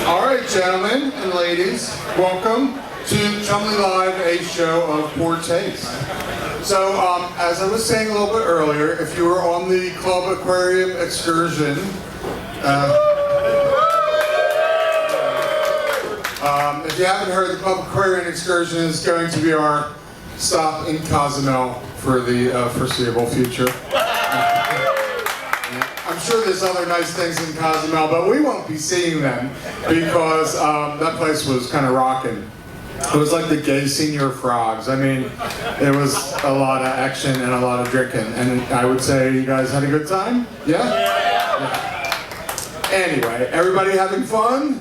All right, gentlemen and ladies, welcome to Chumley Live, a show of poor taste. So, as I was saying a little bit earlier, if you were on the Club Aquarium excursion, if you haven't heard, the Club Aquarium excursion is going to be our stop in Cozumel for the foreseeable future. I'm sure there's other nice things in Cozumel, but we won't be seeing them because that place was kind of rocking. It was like the gay senior frogs. I mean, it was a lot of action and a lot of drinking. And I would say you guys had a good time? Yeah? Yeah. Anyway, everybody having fun?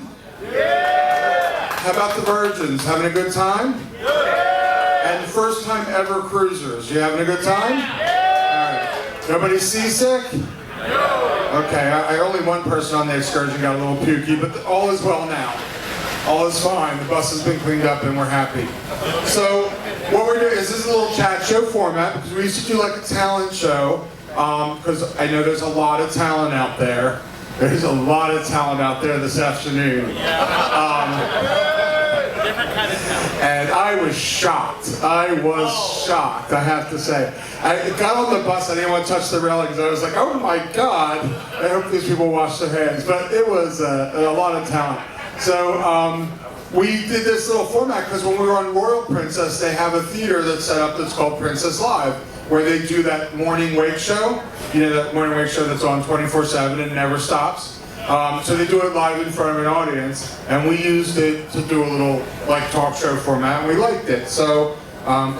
Yeah! How about the virgins? Having a good time? Yeah! And first time ever cruisers, you having a good time? Yeah! All right. Nobody seasick? No! Okay, only one person on the excursion got a little pukey, but all is well now. All is fine. The bus has been cleaned up and we're happy. So what we're doing is this is a little chat show format because we used to do like a talent show because I know there's a lot of talent out there. There's a lot of talent out there this afternoon. And I was shocked. I have to say. I got on the bus, I didn't want to touch the railings. I was like, oh my God, I hope these people wash their hands. But it was a lot of talent. So we did this little format because when we were on Royal Princess, they have a theater that's set up that's called Princess Live, where they do that morning wake show. You know, that morning wake show that's on 24/7 and never stops. So they do it live in front of an audience, and we used it to do a little like talk show format, and we liked it. So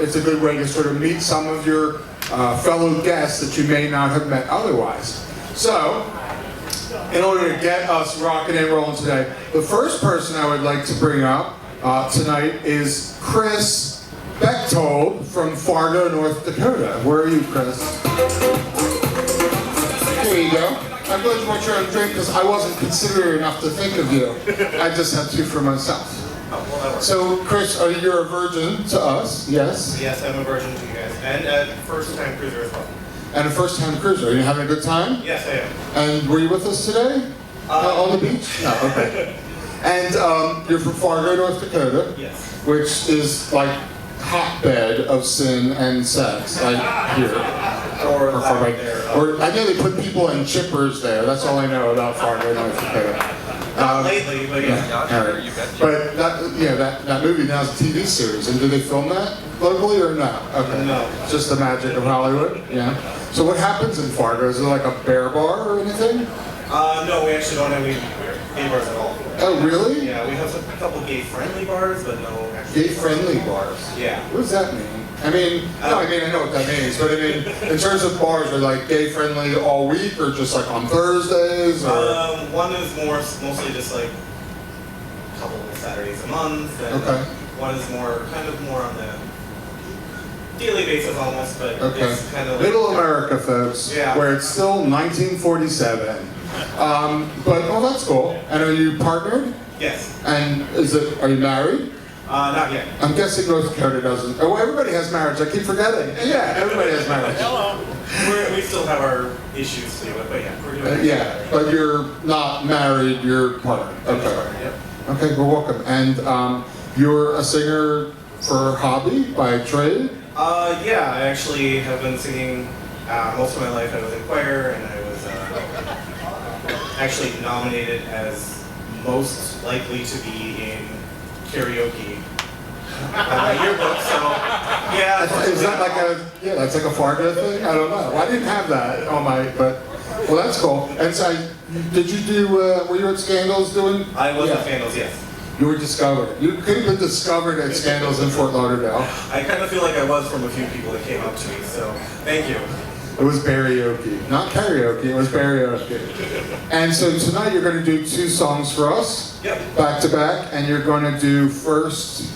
it's a good way to sort of meet some of your fellow guests that you may not have met otherwise. So, in order to get us rocking and rolling today, the first person I would like to bring up tonight is Chris Bechtold from Fargo, North Dakota. Where are you, Chris? There you go. I'm glad you brought your own drink because I wasn't considerate enough to think of you. I just had two for myself. Oh, well, that works. So, Chris, you're a virgin to us, yes? Yes, I'm a virgin to you guys, and a first-time cruiser as well. And a first-time cruiser. Are you having a good time? Yes, I am. And were you with us today? On the beach? No, okay. And you're from Fargo, North Dakota? Yes. Which is like hotbed of sin and sex, I hear. Or I know they put people in chippers there. That's all I know about Fargo, North Dakota. Not lately, but yeah. All right. But that movie now is a TV series. And do they film that locally or no? Okay. No. Just the magic of Hollywood? Yeah. So what happens in Fargo? Is it like a bear bar or anything? No, we actually don't have any gay bars at all. Oh, really? Yeah, we have a couple gay-friendly bars, but no actual Gay-friendly bars? Yeah. What does that mean? I mean, I know what that means, but I mean, in terms of bars, are like gay-friendly all week, or just like on Thursdays, or? One is mostly just like a couple of Saturdays a month, and one is kind of more on the daily basis almost, but it's kind of like Middle America, folks, where it's still 1947. But, well, that's cool. And are you partnered? Yes. And are you married? Not yet. I'm guessing North Dakota doesn't. Oh, everybody has marriage. I keep forgetting. Yeah, everybody has marriage. Hello. We still have our issues to deal with, but yeah, we're doing it. Yeah, but you're not married, you're partnered. Okay. Yep. Okay, well, welcome. And you're a singer for hobby, by trade? Yeah, I actually have been singing most of my life. I was in choir, and I was actually nominated as most likely to be in karaoke on my yearbook, so yeah. Is that like that's like a Fargo thing? I don't know. I didn't have that on my, but, well, that's cool. And so, did you do, were you at Scandals doing? I was at Scandals, yes. You were discovered. You could have been discovered at Scandals in Fort Lauderdale. I kind of feel like I was from a few people that came up to me, so thank you. It was karaoke. Not karaoke, it was karaoke. And so tonight you're going to do two songs for us, back to back, and you're going to do first,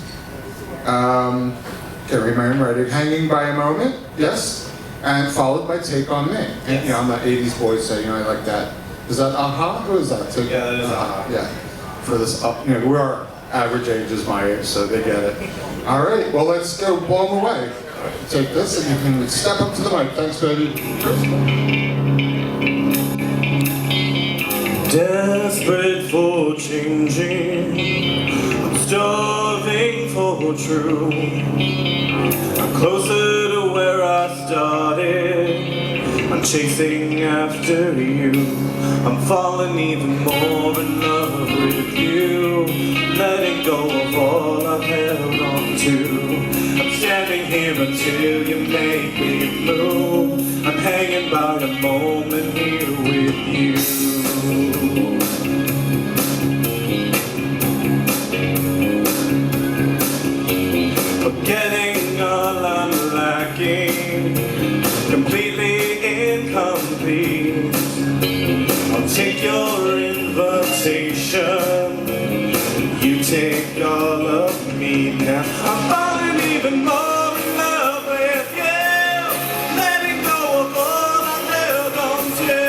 can't remember, Hanging by a Moment, yes? And followed by Take on Me. Yes. You know, I'm that 80s boy, so you know, I like that. Is that Aha? Who is that? Yeah, that is Aha. Yeah. For this, we are average age is my age, so they get it. All right, well, let's go blow them away. Take this, and you can step up to the mic. Thanks, baby. Desperate for changing, I'm starving for true. I'm closer to where I started, I'm chasing after you. I'm falling even more in love with you, letting go of all I've held on to. I'm standing here until you make me move. I'm hanging by a moment here with you. Forgetting all I'm lacking, completely incomplete. I'll take your invitation, you take all of me now. I'm falling even more in love with you, letting go of all I'm held on to.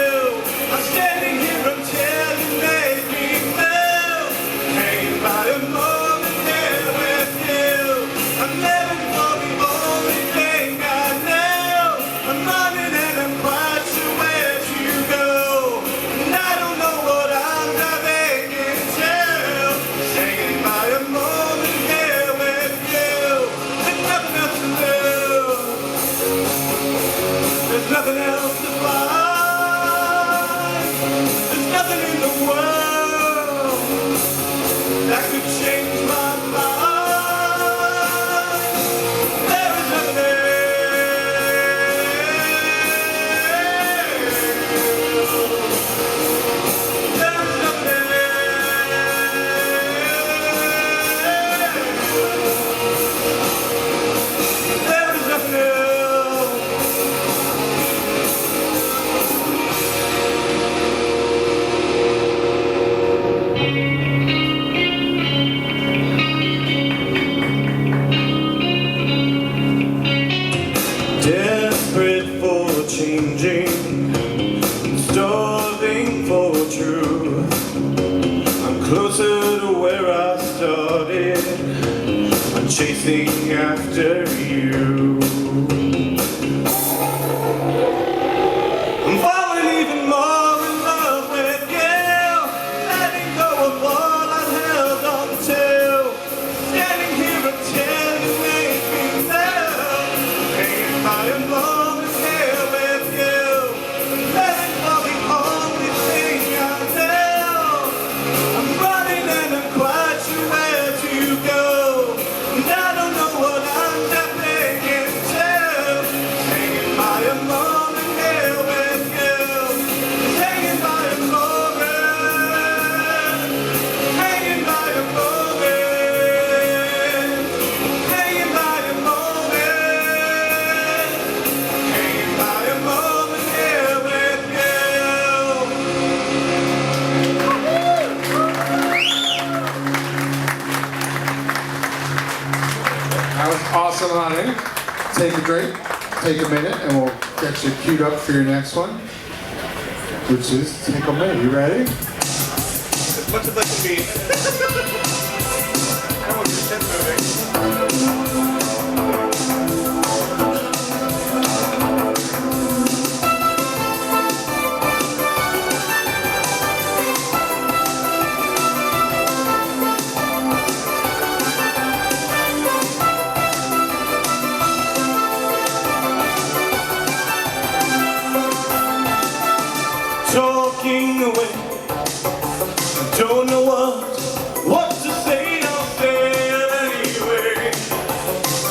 I'm standing here until you make me move, hanging by a moment here with you. I'm living for the only thing I know. I'm running and I'm quite sure where to go, and I don't know what I'm diving into. Hanging by a moment here with you. There's nothing else to do. There's nothing else to find. There's nothing in the world that could change my mind. There is nothing else. There is nothing else. There is nothing else. Desperate for changing, starving for truth. I'm closer to where I started, I'm chasing after you. I'm falling even more in love with you, letting go of all I've held on to. Standing here until you make me move, hanging by a moment here with you, letting go the only thing I know. I'm running and I'm quite sure where to go, and I don't know what I'm stepping into. Hanging by a moment here with you, hanging by a moment, hanging by a moment, hanging by a moment, hanging by a moment here with you. That was awesome, honey. Take a drink, take a minute, and we'll get you queued up for your next one, which is Tickle Me. You ready? As much as I can be. Oh, your shit's moving. Talking away, don't know what to say, I'll say it anyway.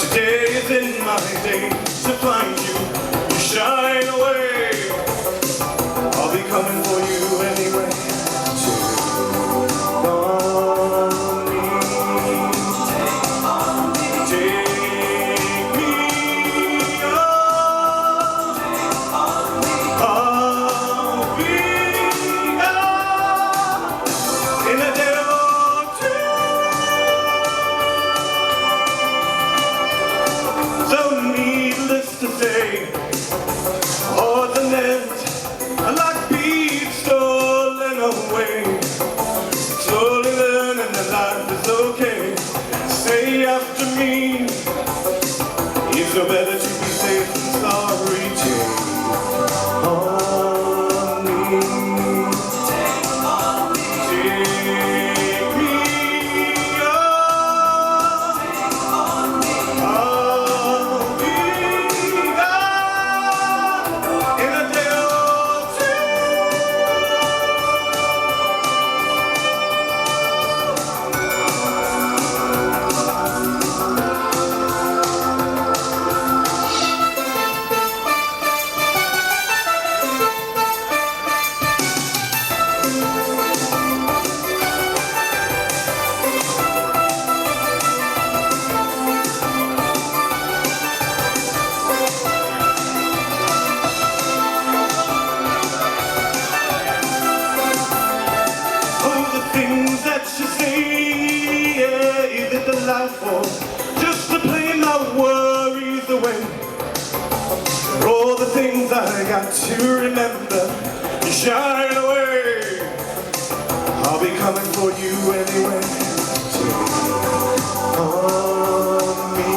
Today isn't my day to find you, you shine away. I'll be coming for you anyway. Take me on. I'll be in a day or two. So needless to say, ordinance, like beads stolen away. Slowly learning that life is okay. Say after me, it's no better to be safe than sorry. Take on me. Take life for, just to play my worries away. For all the things I got to remember, you shine away. I'll be coming for you anyway. Take on me.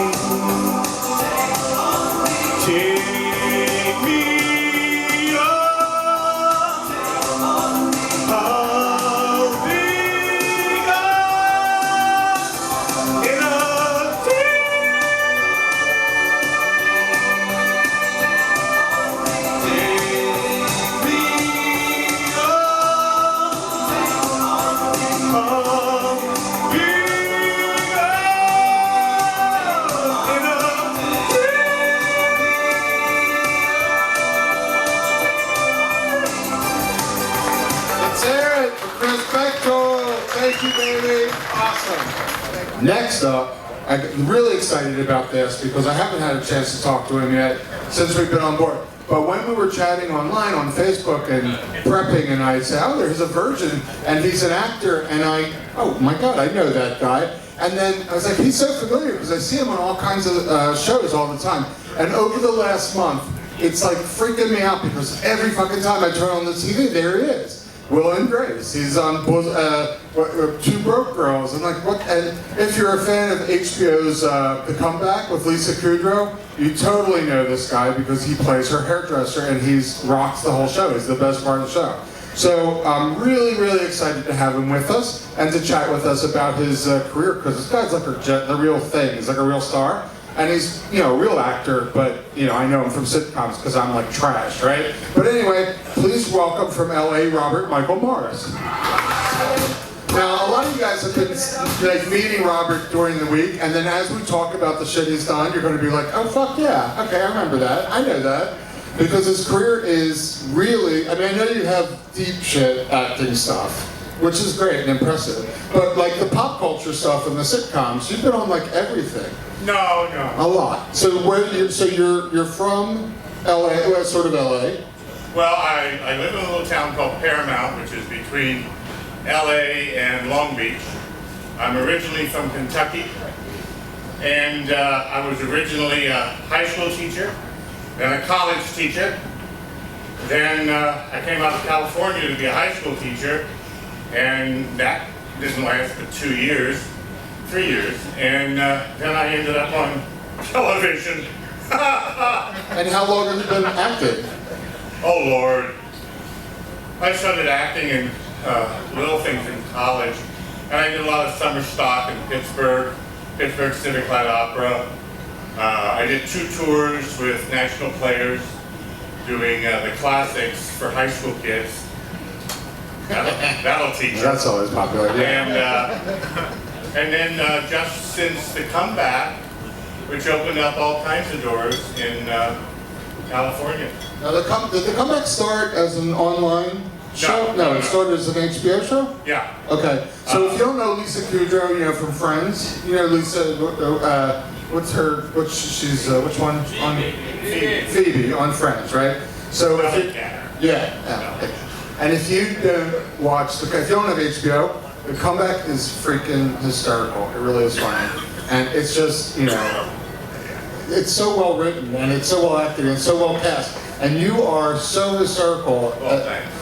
Take me on. I'll be gone in a day. Take me Thank you, baby. Awesome. Next up, I'm really excited about this because I haven't had a chance to talk to him yet since we've been on board. But when we were chatting online on Facebook and prepping, and I said, oh, there's a virgin, and he's an actor, and oh my God, I know that guy. And then I was like, he's so familiar because I see him on all kinds of shows all the time. And over the last month, it's like freaking me out because every fucking time I turn on the TV, there he is. Will and Grace. He's on Two Broke Girls. And like, what? And if you're a fan of HBO's The Comeback with Lisa Kudrow, you totally know this guy because he plays her hairdresser and he's rocks the whole show. He's the best part of the show. So I'm really, really excited to have him with us and to chat with us about his career because this guy's like the real thing. He's like a real star. And he's, you know, a real actor, but, you know, I know him from sitcoms because I'm like trash, right? But anyway, please welcome from LA, Robert Michael Morris. Now, a lot of you guys have been like meeting Robert during the week, and then as we talk about the shit he's done, you're going to be like, oh, fuck yeah, okay, I remember that, I know that. Because his career is really, I mean, I know you have deep shit acting stuff, which is great and impressive, but like the pop culture stuff and the sitcoms, you've been on like everything. No. A lot. So you're from LA, well, sort of LA. Well, I live in a little town called Paramount, which is between LA and Long Beach. I'm originally from Kentucky, and I was originally a high school teacher, then a college teacher. Then I came out to California to be a high school teacher, and that didn't last but 3 years. And then I ended up on television. And how long have you been acting? Oh Lord. I started acting in little things in college. And I did a lot of summer stock in Pittsburgh Civic Light Opera. I did 2 tours with national players doing the classics for high school kids. That'll teach you. That's always popular, yeah. And then just since the comeback, which opened up all kinds of doors in California. Now, did the comeback start as an online show? No, it started as an HBO show? Yeah. Okay, so if you don't know Lisa Kudrow, you know, from Friends, you know Lisa, which one? On Phoebe on Friends, right? So if you, yeah. And if you don't watch, if you don't have HBO, The Comeback is freaking hysterical. It really is funny. And it's just, you know, it's so well written, and it's so well acted, and it's so well cast. And you are so hysterical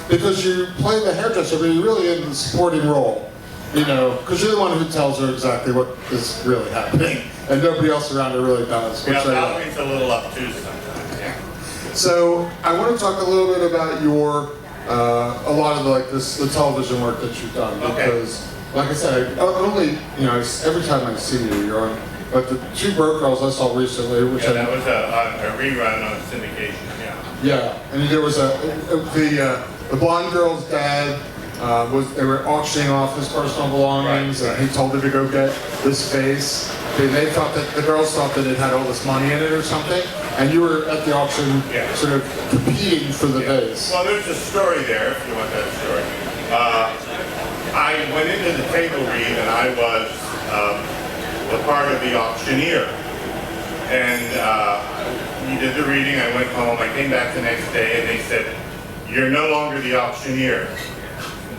because you play the hairdresser, but you're really in the supporting role. You know, because you're the one who tells her exactly what is really happening, and nobody else around her really does. Yeah, Valerie's a little obtuse sometimes, yeah. So I want to talk a little bit about your a lot of the television work that you've done, because, like I said, only, you know, every time I see you, you're on. But the 2 Broke Girls I saw recently, which that was a rerun on syndication. Yeah, and there was the blonde girl's dad. They were auctioning off his personal belongings, and he told her to go get this vase. They thought that the girls thought that it had all this money in it or something, and you were at the auction, sort of competing for the vase. Well, there's a story there, if you want that story. I went into the table read, and I was a part of the auctioneer, and we did the reading. I went home. I came back the next day, and they said, "You're no longer the auctioneer."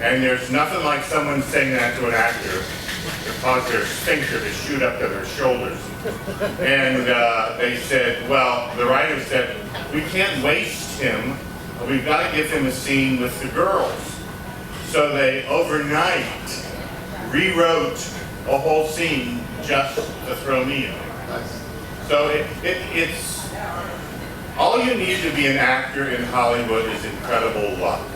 And there's nothing like someone saying that to an actor to cause their sphincter to shoot up to their shoulders. And they said, well, the writer said, we can't waste him. We've got to give him a scene with the girls. So they overnight rewrote a whole scene just to throw me in. So it's all you need to be an actor in Hollywood is incredible luck.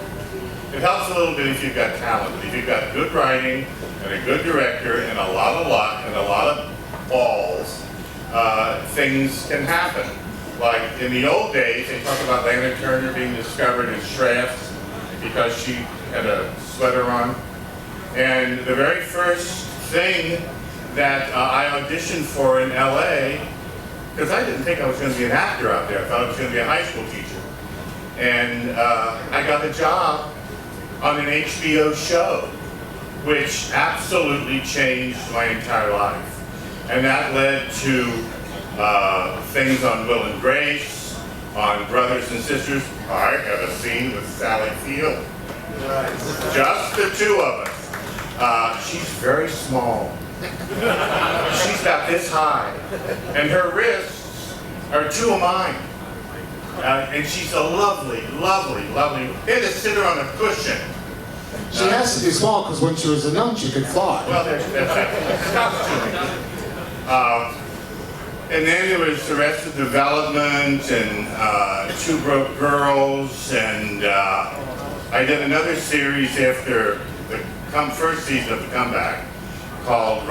It helps a little bit if you've got talent. If you've got good writing and a good director and a lot of luck and a lot of balls, things can happen. Like in the old days, they talk about Lana Turner being discovered in Shafts because she had a sweater on. And the very first thing that I auditioned for in LA, because I didn't think I was going to be an actor out there. I thought I was going to be a high school teacher. And I got a job on an HBO show, which absolutely changed my entire life. And that led to things on Will and Grace, on Brothers and Sisters. I had a scene with Sally Field. Just the two of us. She's very small. She's about this high. And her wrists are two of mine. And she's a lovely, lovely, lovely. They had to sit her on a cushion. She has to be small because when she was a nun, she could fly. Well, that's and then there was Arrested Development and Two Broke Girls, and I did another series after the first season of The Comeback called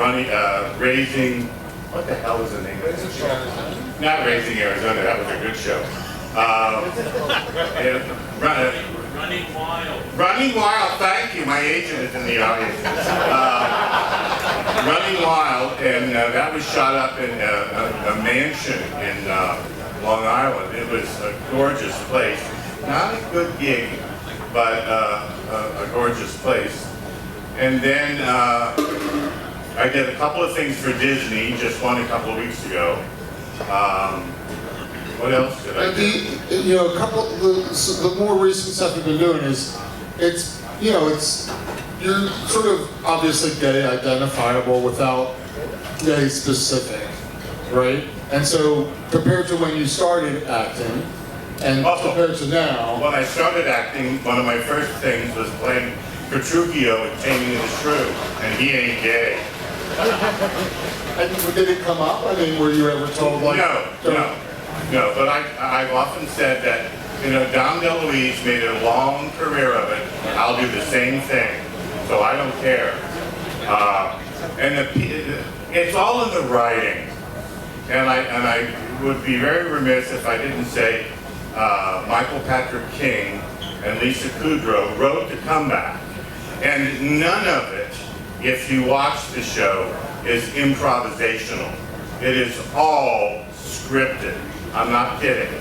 Raising, what the hell was the name of it? Not Raising Arizona, that was a good show. Running Wild. Running Wild, thank you. My agent is in the audience. Running Wild, and that was shot up in a mansion in Long Island. It was a gorgeous place. Not a good gig, but a gorgeous place. And then I did a couple of things for Disney, just one a couple of weeks ago. What else did I do? You know, the more recent stuff you've been doing is, it's you're sort of obviously gay identifiable without gay specific, right? And so compared to when you started acting, and compared to now. When I started acting, one of my first things was playing Petruchio in Taming of the Shrew, and he ain't gay. And did it come up? I mean, were you ever told like? No, but I've often said that, Dom DeLuise made a long career of it. I'll do the same thing, so I don't care. And it's all in the writing. And I would be very remiss if I didn't say Michael Patrick King and Lisa Kudrow wrote The Comeback. And none of it, if you watch the show, is improvisational. It is all scripted. I'm not kidding.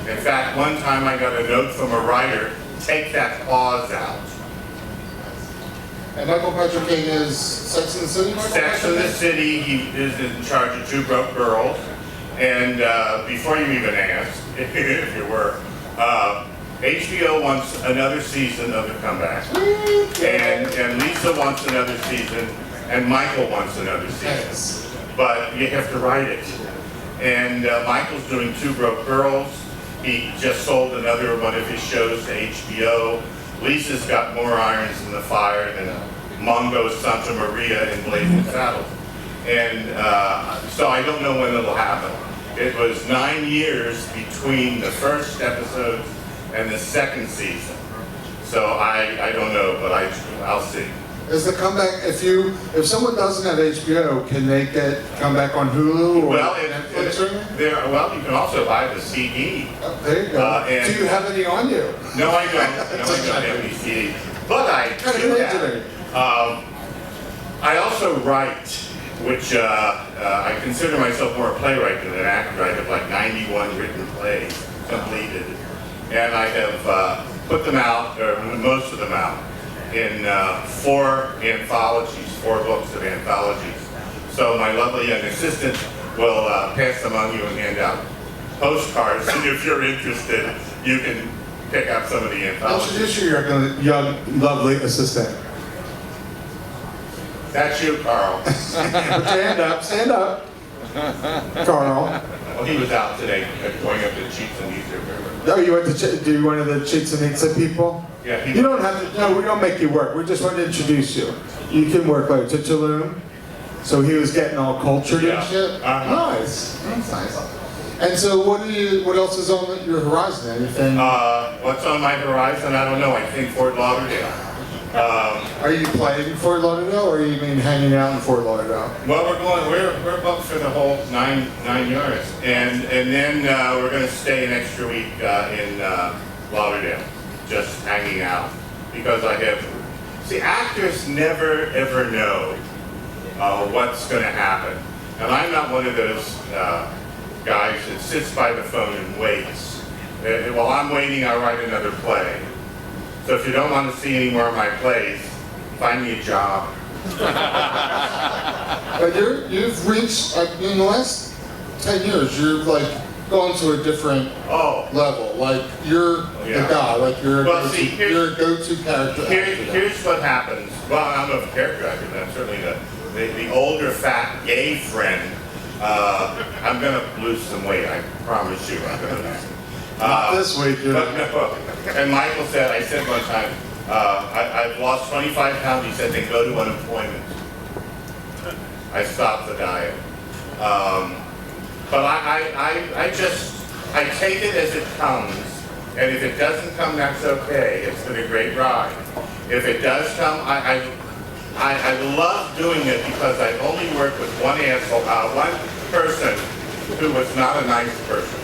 In fact, one time I got a note from a writer, take that pause out. And Michael Patrick King is Sex and the City? Sex and the City, he is in charge of Two Broke Girls. And before you even ask, if you were, HBO wants another season of The Comeback. And Lisa wants another season, and Michael wants another season. But you have to write it. And Michael's doing Two Broke Girls. He just sold another one of his shows to HBO. Lisa's got more irons in the fire than Mongo Santa Maria in Blazing Saddles. And so I don't know when it'll happen. It was 9 years between the first episodes and the second season. So I don't know, but I'll see. Is The Comeback, if someone doesn't have HBO, can they get Comeback on Hulu or Netflix or anything? Well, you can also buy the CD. Oh, there you go. Do you have any on you? No, I don't. No, I don't have any CD. But I do have. I also write, which I consider myself more a playwright than an actor. I have like 91 written plays completed. And I have put them out, or most of them out, in 4 anthologies, 4 books of anthologies. So my lovely young assistant will pass them on you and hand out postcards. And if you're interested, you can pick up some of the anthologies. Introduce your young, lovely assistant. That's you, Carl. Put your hand up. Stand up. Carl. Well, he was out today going up to Cheats and Easter. Oh, you went to do you one of the Cheats and Eats people? Yeah. You don't have to. No, we don't make you work. We just want to introduce you. You can work later. To Tulum. So he was getting all cultured Yeah. and shit. Nice. That's nice. And so, what else is on your horizon? Anything? What's on my horizon? I don't know. I think Fort Lauderdale. Are you playing in Fort Lauderdale, or you mean hanging out in Fort Lauderdale? Well, we're booked for the whole nine yards, and then we're going to stay an extra week in Lauderdale, just hanging out, because actors never ever know what's going to happen, and I'm not one of those guys that sits by the phone and waits. While I'm waiting, I write another play. So if you don't want to see any more of my plays, find me a job. But you've reached, in the last 10 years, you've like gone to a different level. Like you're the guy, like you're a go-to character. Here's what happens. Well, I'm a character actor. I'm certainly the older, fat, gay friend. I'm going to lose some weight, I promise you. I'm going to lose. Not this week, dude. And Michael said, I said one time, I've lost 25 pounds. He said, then go to unemployment. I stopped the diet. But I take it as it comes. And if it doesn't come, that's okay. It's been a great ride. If it does come, I love doing it because I only work with one one person who was not a nice person.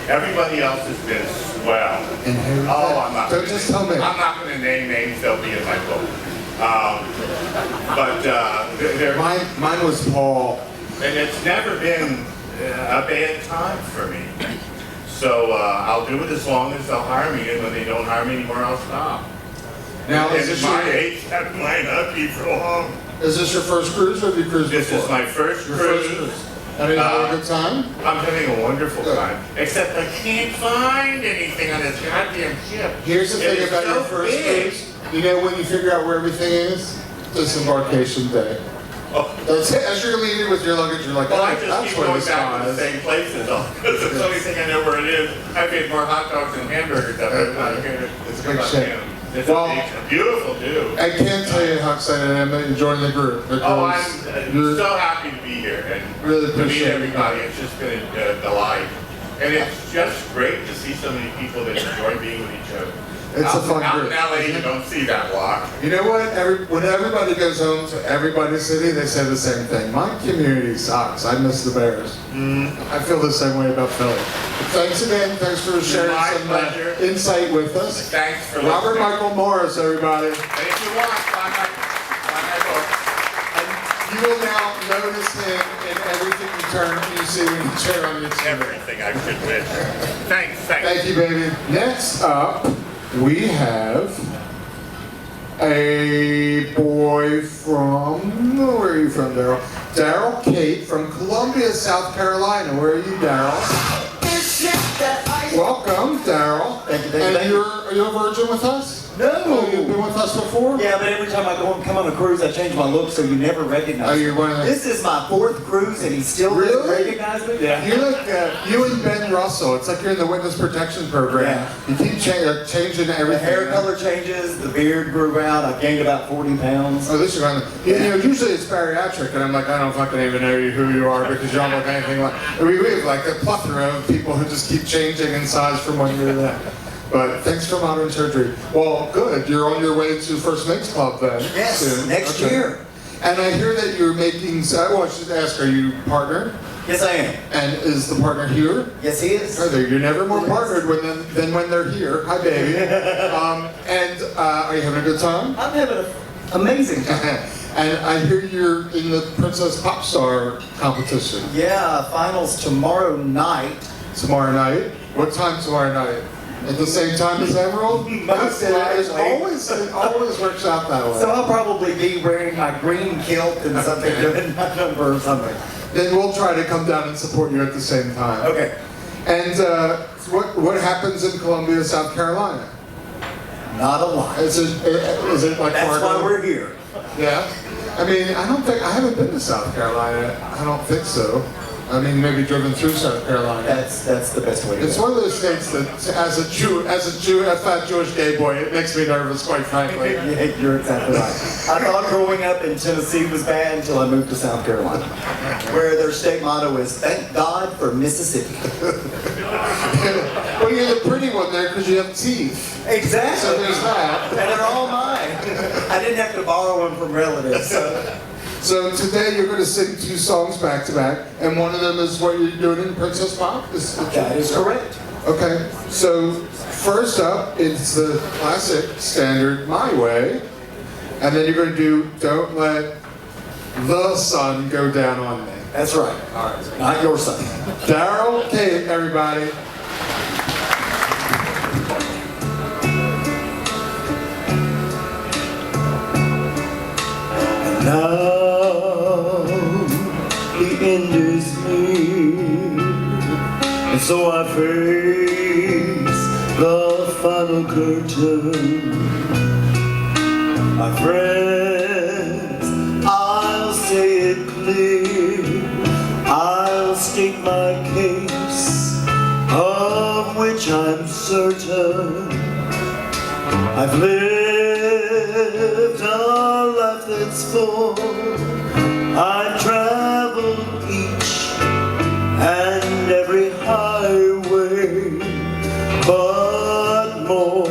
Everybody else has been swell. I'm not. Don't just tell me. I'm not going to name names. They'll be in my book. Mine was Paul. And it's never been a bad time for me. So I'll do it as long as they'll hire me, and when they don't hire me anymore, I'll stop. Now, and at my age, that might not be for long. Is this your first cruise, or have you cruised before? This is my first cruise. And are you having a good time? I'm having a wonderful time. Except I can't find anything on this goddamn ship. Here's the thing about your first cruise. You know when you figure out where everything is? Disembarkation day. That's it. As you're leaving with your luggage, you're like, well, I just that's keep where going this back to the same places. Because it's the only thing I know where it is. I've made more hot dogs and hamburgers up there. It's a big shame. It's a beautiful dude. I can't tell you how excited I am that you joined the group. I'm so happy to be here and really to meet everybody. It's just been a delight. And it's just great to see so many people that enjoy being with each other. It's a fun group. Out in LA, you don't see that a lot. You know what? When everybody goes home to everybody's city, they say the same thing. My community sucks. I miss the Bears. I feel the same way about Philly. But thanks again. Thanks for sharing some insight with us. Thanks for Robert listening. Michael Morris, everybody. And if you want, buy my book. And you will now notice him in everything you see when you turn on your TV. Everything I could wish. Thanks. Thank you, baby. Next up, we have a boy from, where are you from, Daryl? Daryl Kate from Columbia, South Carolina. Where are you, Daryl? Welcome, Daryl. Thank you. And are you a virgin with us? No. Oh, you've been with us before? Yeah, but every time I come on a cruise, I change my look, so you never recognize me. Oh, you're one of the... This is my 4th cruise, and he still doesn't recognize me? Yeah. You look, you and Ben Russell. It's like you're in the witness protection program. Yeah. You keep changing everything. The hair color changes, the beard grew out, I gained about 40 pounds. Oh, this is on you know, usually it's bariatric, and I'm like, I don't fucking even know who you are because you don't look anything like. We have like a plethora of people who just keep changing in size from one year to the next. But thanks for modern surgery. Well, good. You're on your way to First Mates Club then. Yes, soon. next year. And I hear that you're making. Well, I should ask, are you partnered? Yes, I am. And is the partner here? Yes, he is. Are they? You're never more partnered than when they're here. Hi, baby. And are you having a good time? I'm having an amazing time. And I hear you're in the Princess Pop Star competition. Yeah, finals tomorrow night. Tomorrow night? What time tomorrow night? At the same time as Emerald? Most It likely. always works out that way. So I'll probably be wearing my green kilt and something, doing my number or something. Then we'll try to come down and support you at the same time. Okay. And what happens in Columbia, South Carolina? Not a lot. Is it like That's Fargo? why we're here. Yeah? I mean, I haven't been to South Carolina. I don't think so. I mean, maybe driven through South Carolina. That's the best way to It's go. one of those states that, as a fat Jewish gay boy, it makes me nervous, quite frankly. Yeah, you're exactly right. I thought growing up in Tennessee was bad until I moved to South Carolina, where their state motto is, thank God for Mississippi. Well, you're the pretty one there because you have teeth. Exactly. So there's that. And they're all mine. I didn't have to borrow them from relatives. So today you're going to sing 2 songs back to back, and one of them is what you're doing in Princess Pop? That is correct. Okay, so first up, it's the classic standard My Way, and then you're going to do Don't Let the Sun Go Down on Me. That's right. All right. Not your son. Daryl Kate, everybody. Now the end is near, and so I face the final curtain. My friends, I'll say it clear, I'll state my case, of which I'm certain. I've lived a life that's full. I've traveled each and every highway, but more,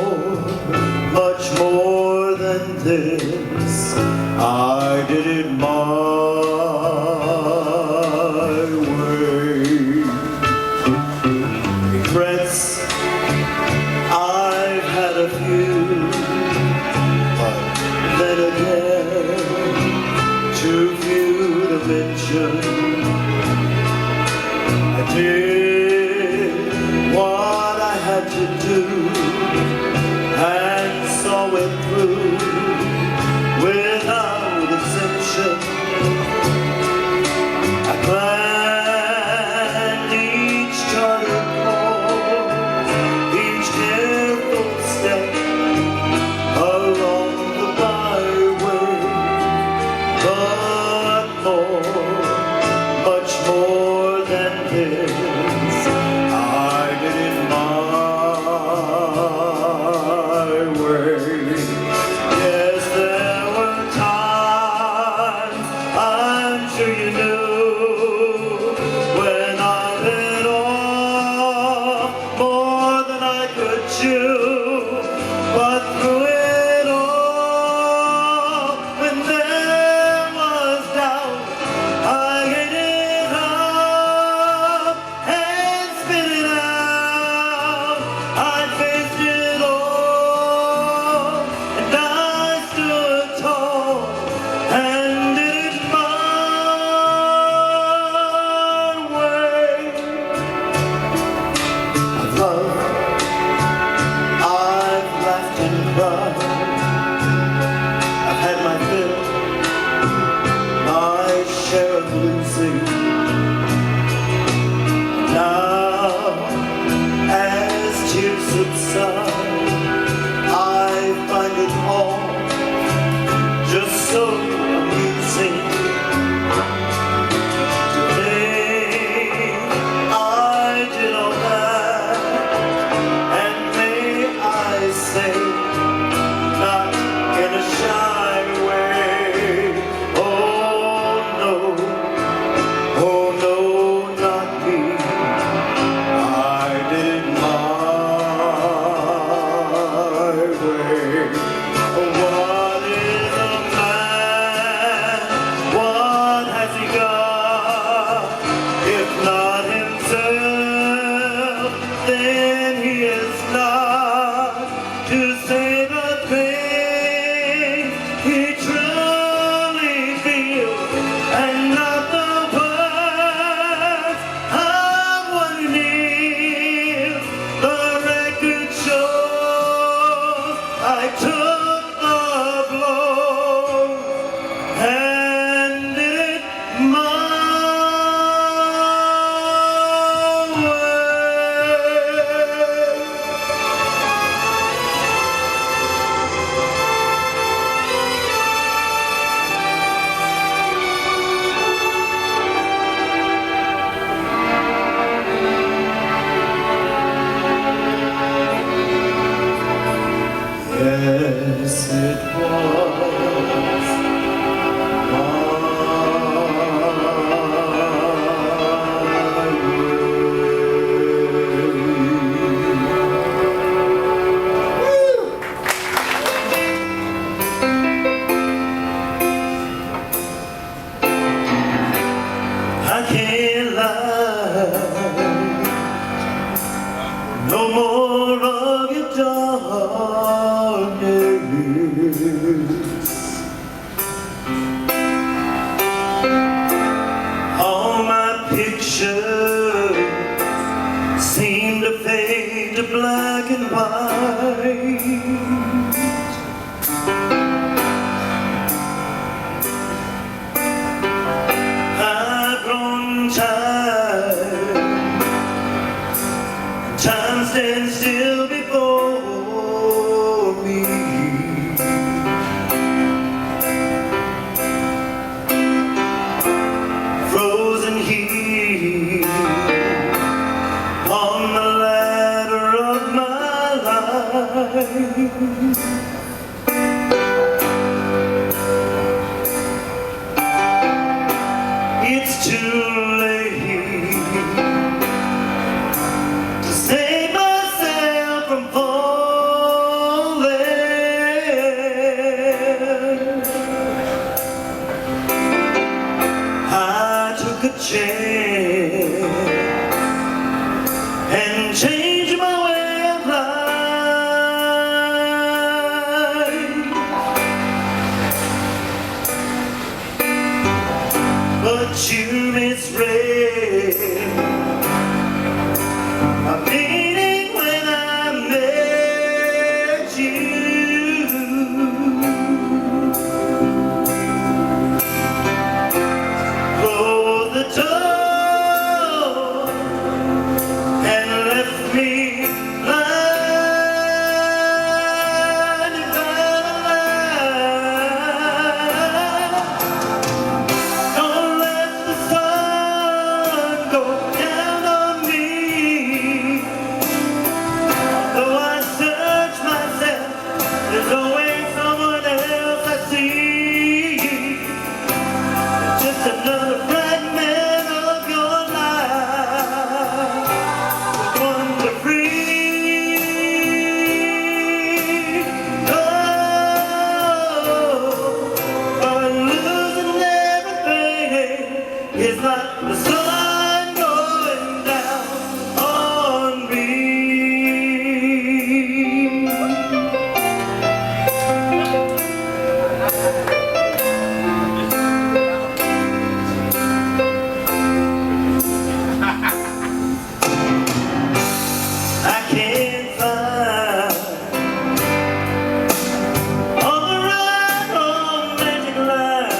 much more than this, I did it my way. Regrets, I've had a few, but then again, too few to mention. I did what I had to do and saw it through without exemption. I planned each charted course, each careful step along the byway, but more, much more than this, I did it my way. Yes, there were times, I'm sure you knew, when I bit off more than I could chew, but through it all, when there was doubt, I ate it up and spit it out. I faced it all, and I stood tall and did it my way. I've loved, I've laughed and cried, I've had my fill, my share of losing. Now, as tears subside, I find it all just so amusing to think I did all that, and may I say, not in a shy way, oh no, can't lie. No more of your darkness. All my pictures seem to fade to black and white. I've grown tired. Time stands still before me. Frozen here on the ladder of my life. It's too late to save myself from falling. I took a chance and changed my way of life. But you misread my meaning when I met you. Closed the door and left me blinded by the light. Don't let the sun go down on me. Though I search myself, there's always someone else I see. Just another fragment of your life, one to free. Oh, but losing everything is like the sun going down on me. I can't find all the right romantic lines.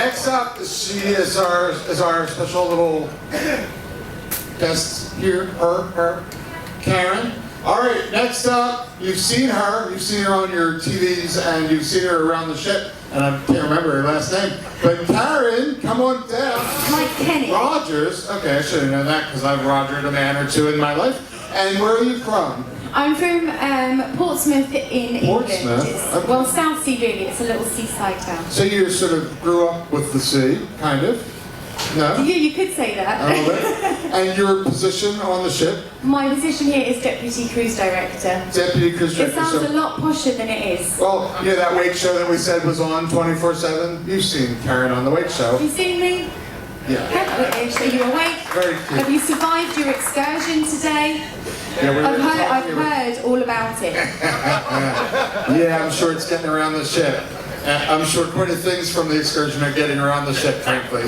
Next up, she is our special little guest here, her, Karen. All right, next up, you've seen her on your TVs, and you've seen her around the ship, and I can't remember her last name, but Karen, come on down. Mike Kenny. Rogers, okay, I should have known that because I've rogered a man or two in my life. And where are you from? I'm from Portsmouth in Portsmouth? England. It's, Okay. well, South Sea really, it's a little seaside town. So you sort of grew up with the sea, kind of? No? Yeah, you could say that. A little bit. And your position on the ship? My position here is Deputy Cruise Director. Deputy Cruise It Director. sounds So- a lot posher than it is. Well, you know that wake show that we said was on 24/7? You've seen Karen on the wake show. Have you seen me? Yeah. Are you awake? Very cute. Have you survived your excursion today? Yeah, we were I've talking- heard all about it. Yeah, I'm sure it's getting around the ship. I'm sure quite a things from the excursion are getting around the ship, frankly.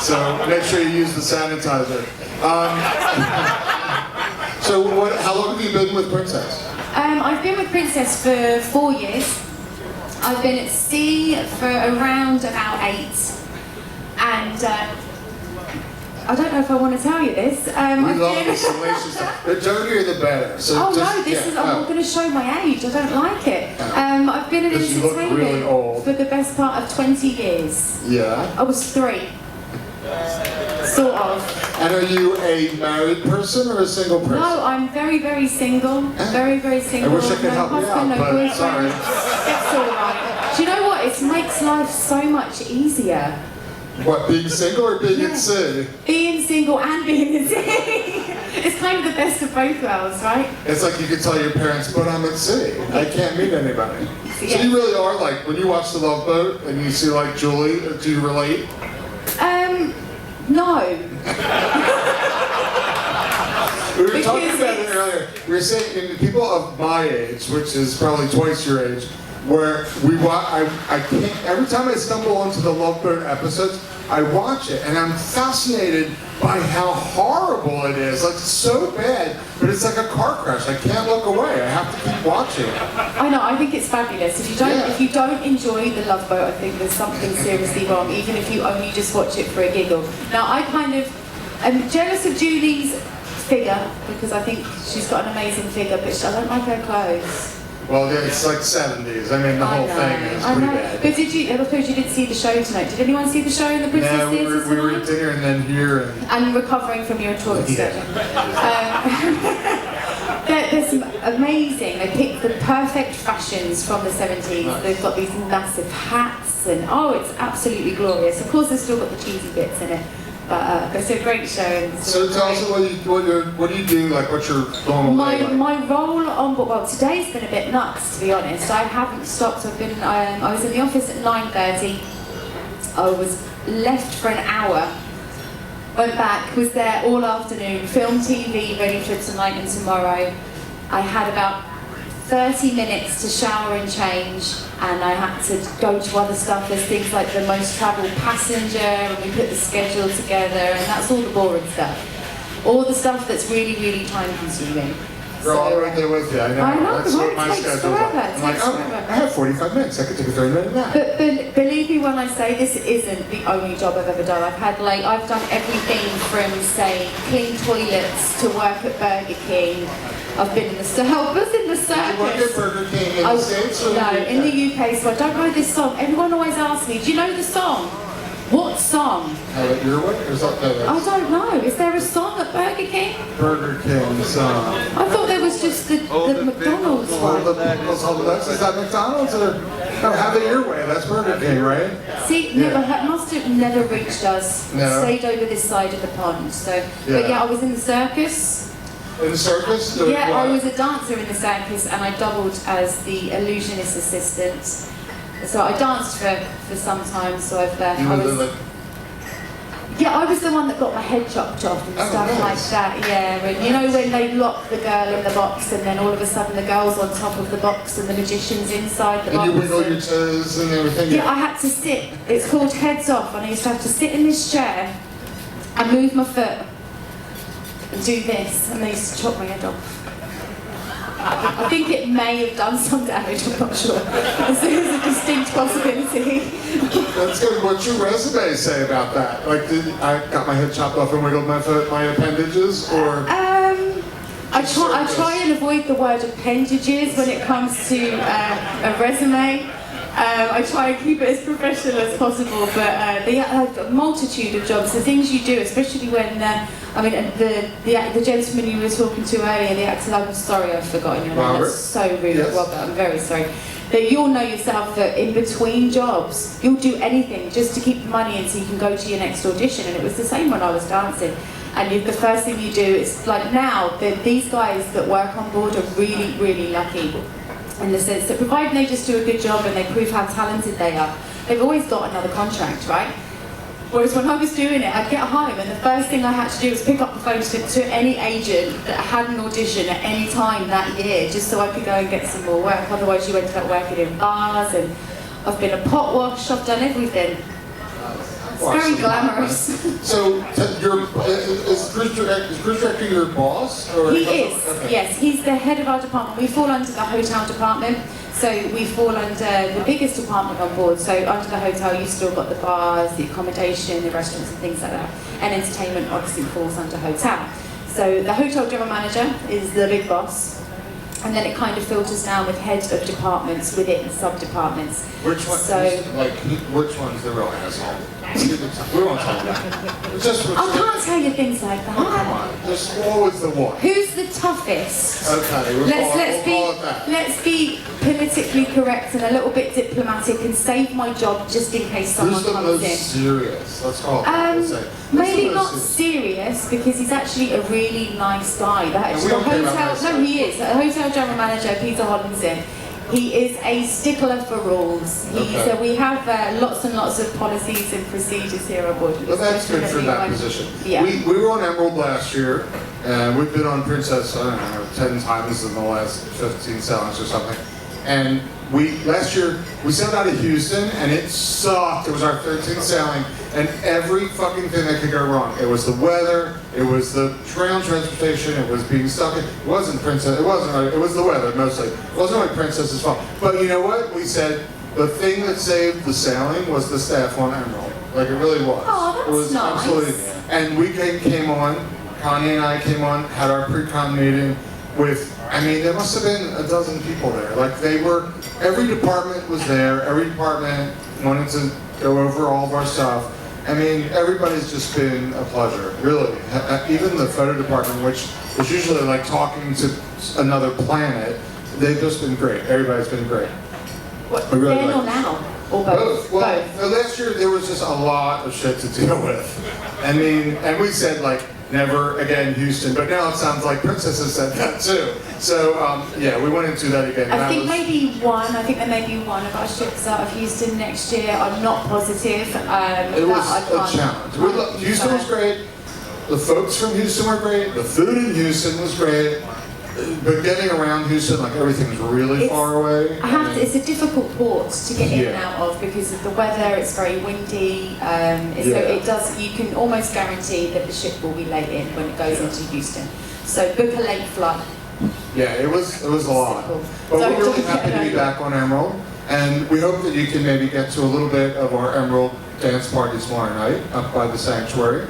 So make sure you use the sanitizer. So how long have you been with Princess? I've been with Princess for 4 years. I've been at sea for around about 8. And I don't know if I want to tell you this. We I've love been... the salacious stuff. The dirtier the better. So Oh just, no, this is, I'm not going to show my age, I don't like it. I've been in Because you look entertainment really old. for the best part of 20 years. Yeah. I was 3. Sort of. And are you a married person or a single person? No, I'm very, very single. Very, very single. I wish I could help you husband, out, no but boyfriend. sorry. It's alright. Do you know what? It makes life so much easier. What, being single or being Yeah. at sea? Being single and being at sea. It's kind of the best of both worlds, right? It's like you could tell your parents, but I'm at sea. I can't meet anybody. So Yeah. you really are like, when you watch The Love Boat and you see like Julie, do you relate? No. We were talking Because about it it's- earlier. We were saying, in people of my age, which is probably twice your age, where we watch, I can't, every time I stumble onto the Love Boat episodes, I watch it and I'm fascinated by how horrible it is. Like, it's so bad, but it's like a car crash. I can't look away. I have to keep watching it. I know, I think it's fabulous. If you don't enjoy The Love Boat, I think there's something seriously wrong, even if you only just watch it for a giggle. Now, I kind of am jealous of Julie's figure, because I think she's got an amazing figure, but I don't like her clothes. Well, yeah, it's like 70s. I mean, the whole thing is I pretty know. bad. But I suppose you didn't see the show tonight. Did anyone see the show in the Princess No, we Theatre were tonight? at dinner and then here. And recovering from your tour excursion. There's some amazing, they picked the perfect fashions from the 70s. They've got these massive hats and it's absolutely glorious. Of course they've still got the cheesy bits in it, but it's a great show. And So tell us what do you do, like what's your normal day like? my role on board, well today's been a bit nuts to be honest. I haven't stopped, I was in the office at 9:30. I was left for an hour. Went back, was there all afternoon, filmed TV, ready for tonight and tomorrow. I had about 30 minutes to shower and change, and I had to go to other stuff. There's things like the most travelled passenger, and we put the schedule together, and that's all the boring stuff. All the stuff that's really, really time consuming. Girl, I'm right there with you. I know. I know, That's what my it takes schedule's like. forever, it I'm like, takes oh, forever. I have 45 minutes. I could take a 30-minute nap. But believe me when I say this isn't the only job I've ever done. I've done everything from, say, clean toilets to work at Burger King. I've been in the circus. Did you work at Burger King in the States or No, in the UK, so I don't know this song. Everyone always asks me, do you know the song? What song? How about your one? Or is that I don't know. Is there a song at Burger King? Burger King song? I thought there was just the McDonald's Is one. that McDonald's or? No, have it your way. That's Burger King, right? See, must have never reached us. No. Stayed over this side of the pond. So, but Yeah. yeah, I was in the circus. In the circus? Doing Yeah, what? I was a dancer in the circus, and I doubled as the illusionist assistant. So I danced for some time. So I've You I were was. the, Yeah, I was the one that got my head chopped off and Oh, stuff nice. like that, yeah. And you know when they lock the girl in the box and then all of a sudden the girl's on top of the box and the magician's inside the and box. you wiggle your toes and everything. Yeah, I had to sit. It's called heads off, and I used to have to sit in this chair and move my foot and do this, and they used to chop my head off. I think it may have done some damage, I'm not sure. There's a distinct possibility. That's good. What's your resume say about that? Like, did I got my head chopped off and wiggled my appendages, or? I try and avoid the word appendages when it comes to a resume. I try and keep it as professional as possible, but they have a multitude of jobs, the things you do, especially when, the gentleman you were talking to earlier, the actor, I'm sorry I've forgotten your name, Robert? that's so rude, Yes. Robert, I'm very sorry. That you'll know yourself that in between jobs, you'll do anything just to keep the money in so you can go to your next audition, and it was the same when I was dancing. And the first thing you do is, like now, these guys that work on board are really, really lucky. In the sense that provided they just do a good job and they prove how talented they are, they've always got another contract, right? Whereas when I was doing it, I'd get home and the first thing I had to do was pick up the phone to any agent that had an audition at any time that year, just so I could go and get some more work. Otherwise you ended up working in bars, and I've been a pot wash, I've done everything. It's very glamorous. So, is Chris Director your boss? Or He is, okay. yes. He's the head of our department. We fall under the hotel department, so we fall under the biggest department on board. So under the hotel, you've still got the bars, the accommodation, the restaurants and things like that. And entertainment obviously falls under hotel. So the hotel general manager is the big boss. And then it kind of filters down with heads of departments within sub-departments. Which one? Which one's the real asshole? We won't talk about it. I can't tell you things like that. Oh, come on. Just always the one. Who's the toughest? Okay, we'll call it that. Let's be politically correct and a little bit diplomatic and save my job just in case someone Who's the comes most in. serious? Let's call it that. Let's say. Maybe Who's the not most serious because he's actually a really nice guy. we don't care about nice No, he is. The hotel general manager, Peter Hodlinson. He is a stickler for rules. Okay. We have lots and lots of policies and procedures here on board. Well, that's good for that position. Yeah. We were on Emerald last year, and we've been on Princess, I don't know, 10 times in the last 15 sailings or something. And last year, we sailed out of Houston, and it sucked. It was our 13th sailing, and every fucking thing that could go wrong. It was the weather, it was the ground transportation, it was being stuck in, it wasn't Princess, it was the weather mostly. It wasn't like Princess's fault. But you know what? We said the thing that saved the sailing was the staff on Emerald. Like it really was. Oh, that's it was nice. Absolutely. And we came on, Connie and I came on, had our pre-con meeting with, there must have been a dozen people there. Like every department was there, every department wanted to go over all of our stuff. Everybody's just been a pleasure, really. Even the photo department, which is usually like talking to another planet, they've just been great. Everybody's been great. What, really then or now? Or both? Well, Both. last year there was just a lot of shit to deal with. And we said never again Houston, but now it sounds like Princess has said that too. So we went into that again. I think there may be one of our ships out of Houston next year. I'm not positive. It was a challenge. Houston was great. The folks from Houston were great. The food in Houston was great. But getting around Houston, everything was really far away. It's a difficult port to get in and out of because of the weather. It's very windy. So you can almost guarantee that the ship will be late in when it goes into Houston. So book a late flight. Yeah, it was a lot. But we're really happy to be back on Emerald, and we hope that you can maybe get to a little bit of our Emerald dance party tomorrow night up by the sanctuary.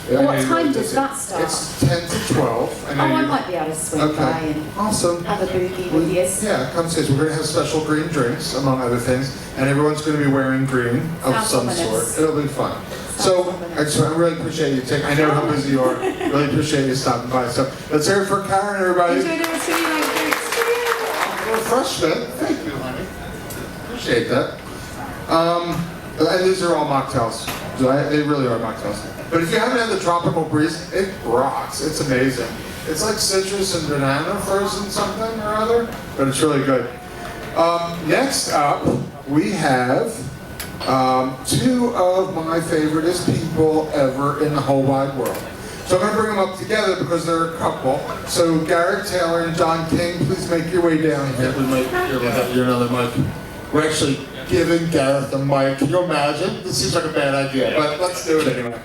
What time does that start? It's 10 to 12. I might be able to swing by and awesome. have a boogie with you. Yeah, come see us. We're going to have special green drinks, among other things, and everyone's going to be wearing green of some sort. It'll be fun. So, I really appreciate you taking. I know how busy you are. Really appreciate you stopping by. So, let's hear it for Karen, everybody. Enjoy the rest of your night, drinks. Refreshment. Thank you, honey. Appreciate that. And these are all mocktails. They really are mocktails. But if you haven't had the tropical breeze, it rocks. It's amazing. It's like citrus and banana frozen something or other, but it's really good. Next up, we have two of my favoriteest people ever in the whole wide world. So I'm going to bring them up together because they're a couple. So Gareth Taylor and John King, please make your way down here. You're another mic. We're actually giving Gareth a mic. Can you imagine? This seems like a bad idea, but let's do it anyway.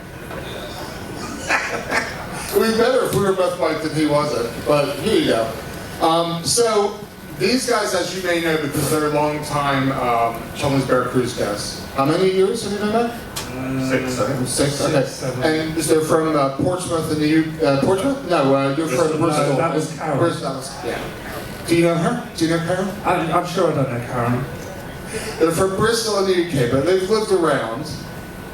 It would be better if we were both mic'd and he wasn't, but here you go. So these guys, as you may know, because they're long-time Chumley's BearCruises guests. How many years have you done that? 6, 7. 6. Okay. 7. And is they're from Portsmouth in the Portsmouth? No, you're from Bristol. No, that was Karen. Bristol. Yeah. Do you know her? Do you know Karen? I'm sure I don't know Karen. They're from Bristol in the UK, but they've lived around.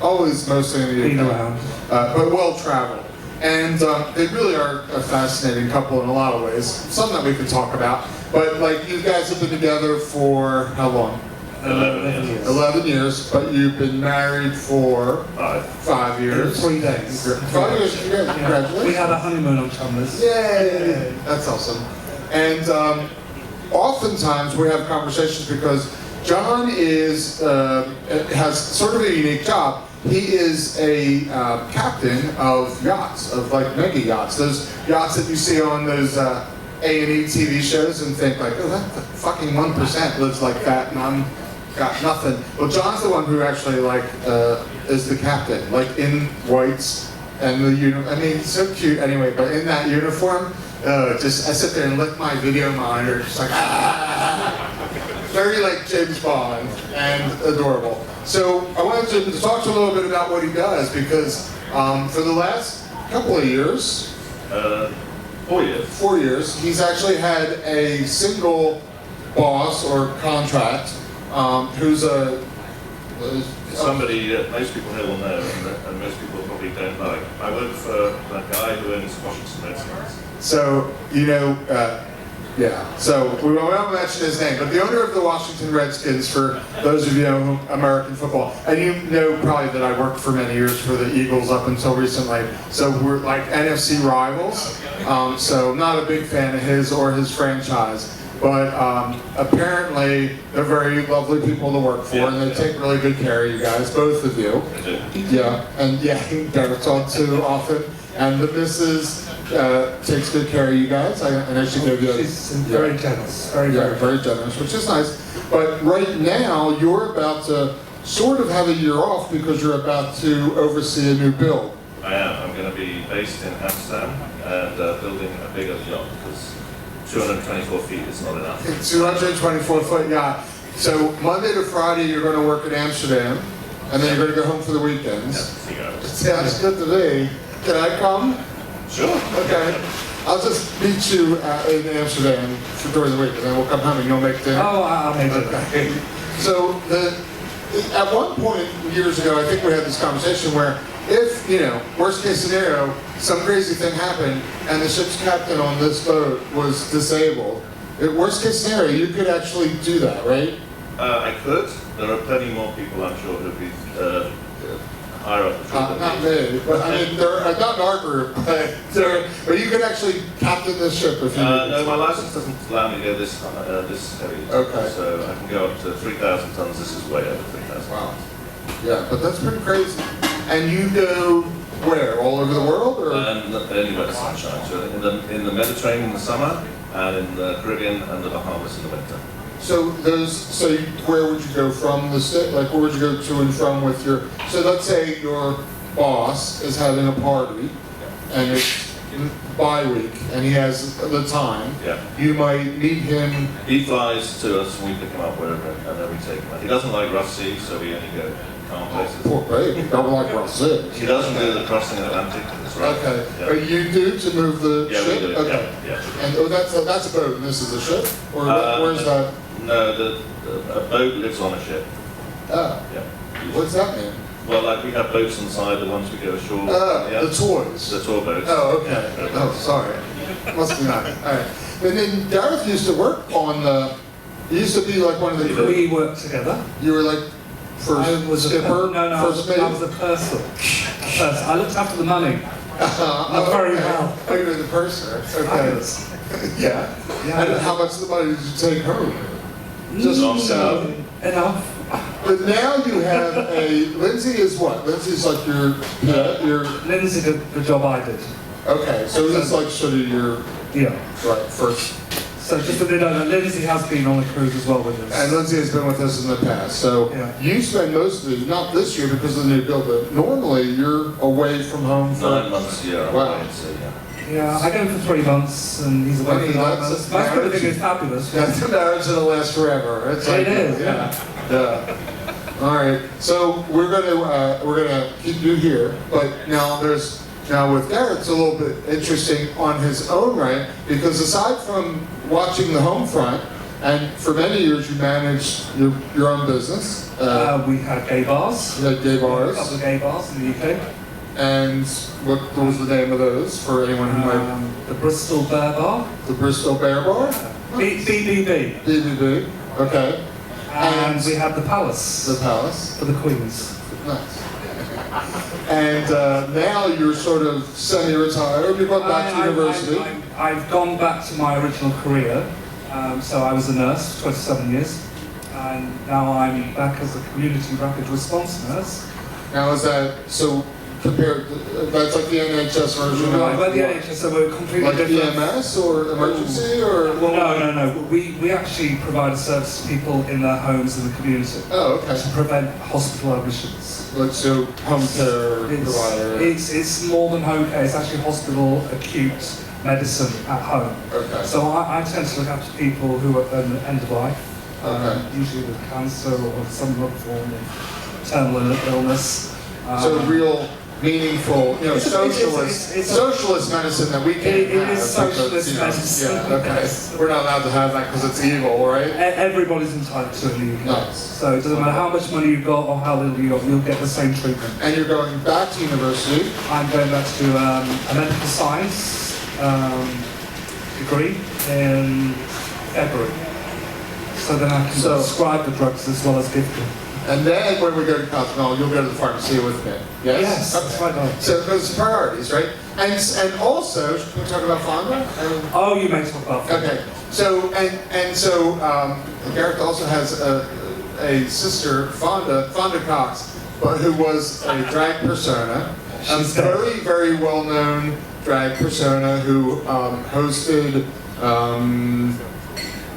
Always mostly in the UK. Been around. But well-traveled. And they really are a fascinating couple in a lot of ways. Some that we could talk about. But like, you guys have been together for how long? 11 years. 11 years, but you've been married for 5 years. 3 days. 5 years together, congratulations. We had a honeymoon on Chumley's. Yay! That's awesome. And oftentimes we have conversations because John has sort of a unique job. He is a captain of yachts, of like mega yachts. Those yachts that you see on those A&E TV shows and think like, oh, that the fucking 1% lives like that and I'm got nothing. Well, John's the one who actually like is the captain, like in whites and the uniform. I mean, so cute anyway, but in that uniform, just I sit there and lick my video monitor, just like very like James Bond and adorable. So I wanted to talk to you a little bit about what he does because for the last couple of years, 4 years. 4 years, he's actually had a single boss or contract who's Somebody that most people here will know and most people probably don't like. I work for a guy who owns Washington Redskins. So, you know, yeah, so we won't mention his name, but the owner of the Washington Redskins, for those of you who know American football, and you know probably that I worked for many years for the Eagles up until recently, so we're like NFC rivals, so not a big fan of his or his franchise. But apparently they're very lovely people to work for, and they take really good care of you guys, both of you. Yeah, and yeah, Daryl talk too often, and the missus takes good care of you guys. I know she gave you. She's very generous, very generous, which is nice. But right now you're about to sort of have a year off because you're about to oversee a new build. I am. I'm going to be based in Amsterdam and building a bigger yacht because 224 feet is not enough. 224 foot yacht. So Monday to Friday you're going to work in Amsterdam, and then you're going to go home for the weekends. Yeah, it's good to me. Can I come? Sure. Okay. I'll just meet you in Amsterdam during the week, and then we'll come home and you'll make dinner. Oh, I'll make dinner. Okay. So at one point years ago, I think we had this conversation where if, you know, worst case scenario, some crazy thing happened and the ship's captain on this boat was disabled, worst case scenario, you could actually do that, right? I could. There are plenty more people, I'm sure, who'd be higher up the tree. Not me, but I mean, not in our group, but you could actually captain this ship if you needed No, to. my license doesn't allow me to go this heavy. Okay. So I can go up to 3,000 tons. This is way over 3,000 Wow. tons. Yeah, but that's pretty crazy. And you go where? All over the world, or? Anywhere the sun shines. So in the Mediterranean in the summer, and in the Caribbean and the Bahamas in the winter. So where would you go from the state? Like, where would you go to and from with your? So let's say your boss is having a party, and it's bi-week, and he has the time. Yeah. You might meet him. He flies to us, and we pick him up wherever, and then we take him out. He doesn't like rough sea, so we only go calm places. Poor baby, don't like rough sea. He doesn't do the crossing Atlantic. That's right. Okay, Yeah. but you do to move the Yeah, ship. we do. Okay. Yeah. And that's a boat, and this is a ship, or where's that? No, a boat lives on a ship. Ah, Yeah. what's that mean? Well, like we have boats inside, the ones we go ashore. Yeah. The toys. The tour boats. Oh, okay. Oh, sorry. Must be not. All right. And then Gareth used to work on the. He used to be like one of the. We worked together. You were like first I was skipper. First mate. I was a purser. I looked after the money. Not very well. Oh, you were the purser. Okay. Yeah. And how much of the money did you take home? Just Enough. But now you have Lindsay is what? Lindsay's like your. Lindsay did the job I did. Okay, so this is like sort of your. Yeah. Right, first. So just that they don't know, Lindsay has been on the cruise as well with us. And Lindsay has been with us in the past. So you spend most of the, not this year because of the new build, but normally you're away from home for 9 months a year. Wow. So, yeah. Yeah, I go for 3 months, and he's away for 9 months. Most people think it's fabulous. That's a marriage that'll last forever. It's like, It is, yeah. Yeah. All right. So we're gonna keep you here, but now with Gareth, it's a little bit interesting on his own right, because aside from watching the home front, and for many years you managed your own business. We had gay bars. You had gay bars. A couple of gay bars in the UK. And what was the name of those for anyone who might? The Bristol Bear Bar. The Bristol Bear Bar? BBB. BBB, okay. And we had the Palace. The Palace. For the Queens. Nice. And now you're sort of semi-retired. You've gone back to university. I've gone back to my original career. So I was a nurse for 27 years. And now I'm back as a community rapid response nurse. Now is that, so compared, that's like the NHS version of... Right, well, the NHS, so we're completely like different. EMS or emergency or... No. We actually provide a service to people in their homes in the community. Oh, okay. To prevent hospital admissions. Like, so home care provider. It's more than home care, it's actually hospital acute medicine at home. Okay. So I tend to look after people who are at the end of life, usually with cancer or some other form of terminal illness. So real meaningful, socialist medicine that we can't It have. is socialist medicine. Yeah, okay. We're not allowed to have that because it's evil, right? Everybody's entitled to it in the UK. Nice. So it doesn't matter how much money you've got or how little you got, you'll get the same treatment. And you're going back to university. I'm going back to a medical science degree in February. So then I can prescribe the drugs as well as give them. And then when we go to Cosmel, you'll go to the pharmacy with me. Yes? Yes, that's right. So those priorities, right? And also, can we talk about Fonda? Oh, you may talk about Fonda. Okay. So Gareth also has a sister, Fonda Cox, but who was a drag persona, a very, very well-known drag persona who hosted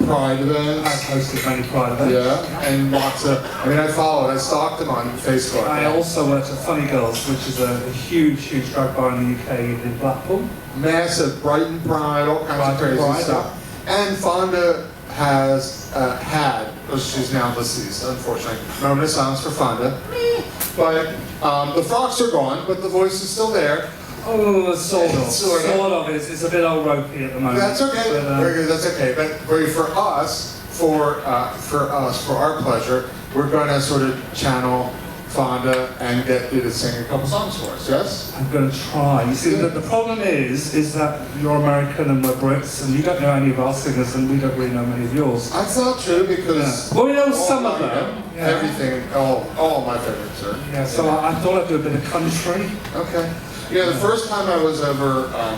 Pride events. I've hosted many Pride events. Yeah, and lots of, I stalked him on Facebook. I also worked at Funny Girls, which is a huge drag bar in the UK in Blackpool. Massive Brighton Pride, all kinds of crazy stuff. And Fonda has had, she's now deceased, unfortunately, moment of silence for Fonda. But the frocks are gone, but the voice is still there. Oh, sort of. It's a bit old ropey at the moment. That's okay. But, Very good. That's okay. But for us, for our pleasure, we're going to sort of channel Fonda and get you to sing a couple songs for us. Yes. I'm going to try. You see, the problem is that you're American and we're Brits, and you don't know any of our singers, and we don't really know many of yours. That's not true because well, we know some of them. Yeah. Everything, all my favorites are. Yeah. So I thought I'd do a bit of country. Okay. The first time I was over, I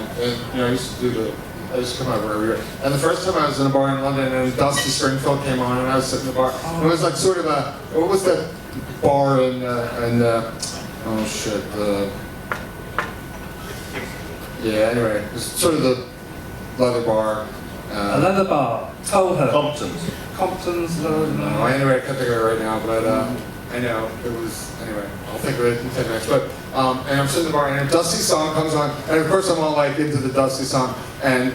used to come over every year. And the first time I was in a bar in London, and Dusty Springfield came on, and I was sitting in the bar. It was like sort of what was that bar anyway, it was sort of the leather bar. A leather bar. Told her. Compton's. No, anyway, I can't think of it right now, but I know it was. Anyway, I'll think of it in 10 minutes. But and I'm sitting in the bar, and a Dusty song comes on, and of course I'm all like into the Dusty song, and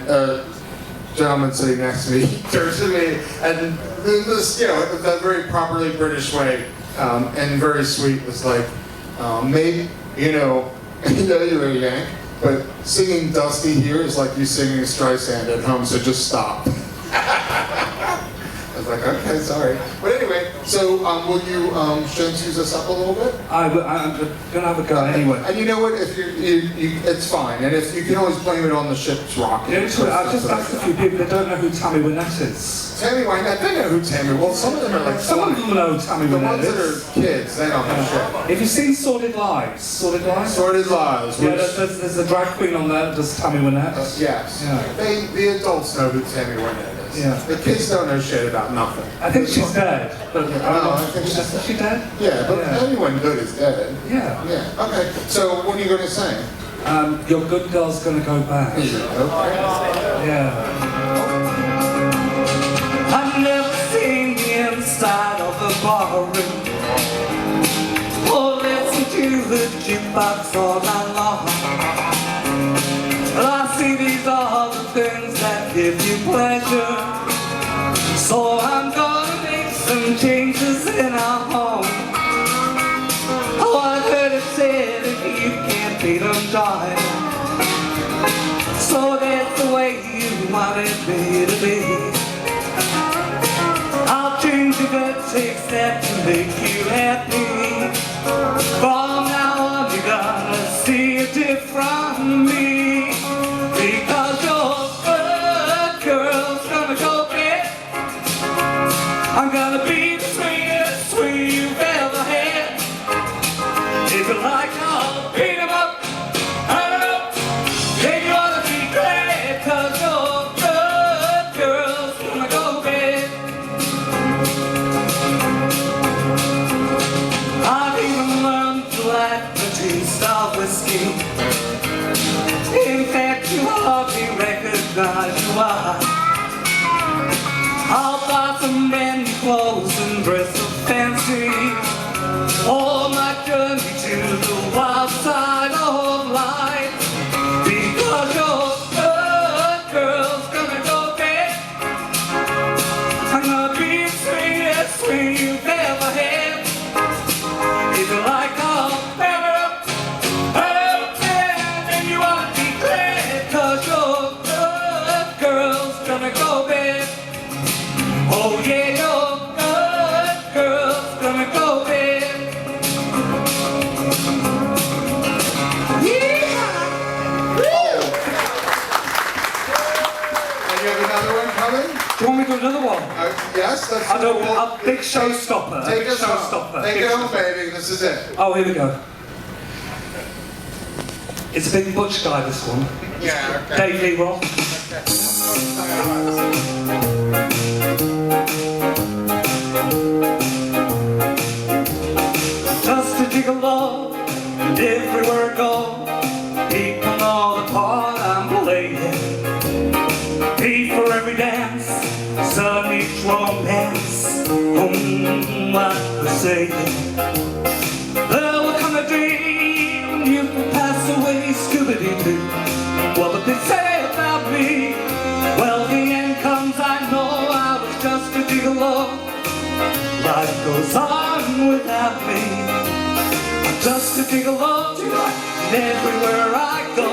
gentleman sitting next to me turns to me, and this, that very properly British way, and very sweet, was like, maybe, you're a Yank, but singing Dusty here is like you singing Streisand at home, so just stop. I was like, okay, sorry. But anyway, so will you use us up a little bit? I'm going to have a go anyway. And you know what? If it's fine. And if you can always blame it on the ship's rocking. I've just asked a few people that don't know who Tammy Wynette is. Tammy Wynette, they know who Tammy. Well, some of them are like. Some of them know Tammy Wynette. The ones that are kids, they don't know shit. If you've seen Sordid Lives. Sordid Lives. Yeah, there's a drag queen on there. Does Tammy Wynette? Yes. Yeah. The adults know who Tammy Wynette is. Yeah. The kids don't know shit about nothing. I think she's dead. But I think is she dead? Yeah, but anyone good is dead. Yeah. Yeah. Okay. So what are you going to sing? Your Good Girl's Gonna Go Bad. Okay. Yeah. I've never seen the inside of a barroom, or listened to the jukebox all night long. But I see all the things that give you pleasure. So I'm gonna make some changes in our home. Oh, I heard it said if you can't beat them, darling, so that's the way you wanted me to be. I'll change your good takes that to make you happy. From now on you're gonna see a different me. Because your good girl's gonna go bad. I'm gonna be the sweetest sweet you've ever had. If you like, I'll beat 'em up, turn 'em up. Then you ought to be glad, 'cause your good girl's gonna go bad. I've even learned to like the taste of whiskey. In fact, you hardly recognize who I. I'll buy some brand new clothes and dress up fancy. Oh, my journey to the wild side of life. Because your good girl's gonna go bad. I'm gonna be the sweetest sweet you've ever had. If you like, I'll pair it up, and you ought to be glad. 'Cause your good girl's gonna go bad. Oh yeah, your good girl's gonna go bad. And you have another one coming? Do you want me to do another one? Yes, that's I know, cool. a big showstopper. Take Big us home. showstopper. Take Big it home, showstopper. baby. This is it. Oh, here we go. It's a big butch guy, this one. Yeah, okay. Dave Lee Roth. Just a gigolo, and everywhere I go, people know the part I'm playing. Pay for every dance, son each romance. What we're saying. There will come a day when you will pass away, Scooby-Doo. What would they say about me? Well, the end comes, I know I was just a gigolo. Life goes on without me. I'm just a gigolo, and everywhere I go,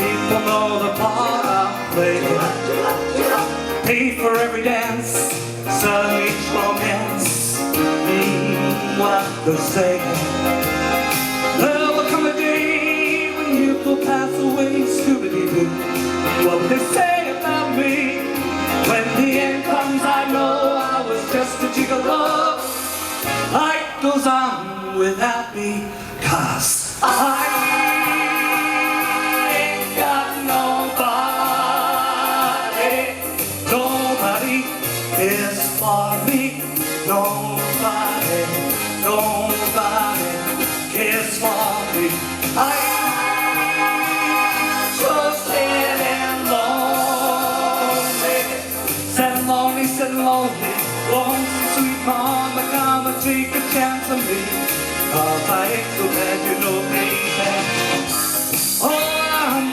people know the part I'm playing. Pay for every dance, son each romance. What they're saying. There will come a day when you will pass away, Scooby-Doo. What will they say about me? When the end comes, I know I was just a gigolo. Life goes on without me, 'cause I ain't got nobody. Nobody is for me. Nobody cares for me. I'm just sad and lonely. Sad and lonely, sad and lonely. Lonesome sweet mama, come and take a chance on me. 'Cause I ain't so bad, you know, baby. Oh, I'm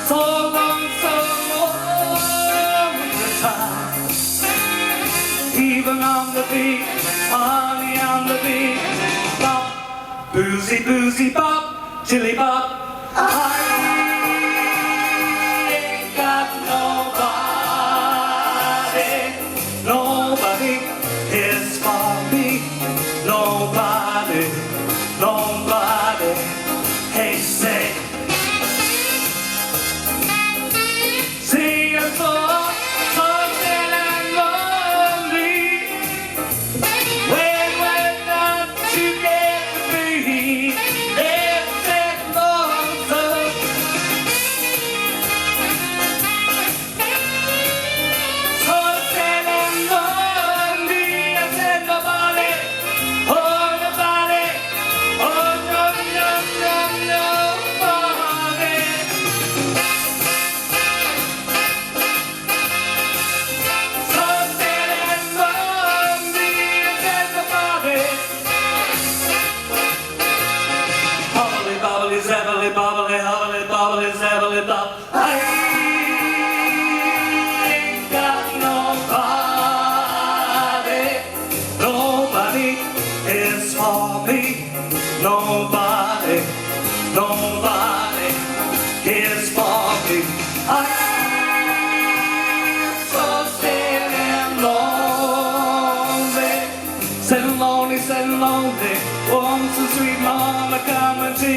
so lonesome all the time. Even on the beat, honey on the beat. Bop, boozy, boozy, bop, chili bop. I ain't got nobody. Nobody is for me. Nobody. Hey, say. See you so sad and lonely. When we're not together, it's that lonesome.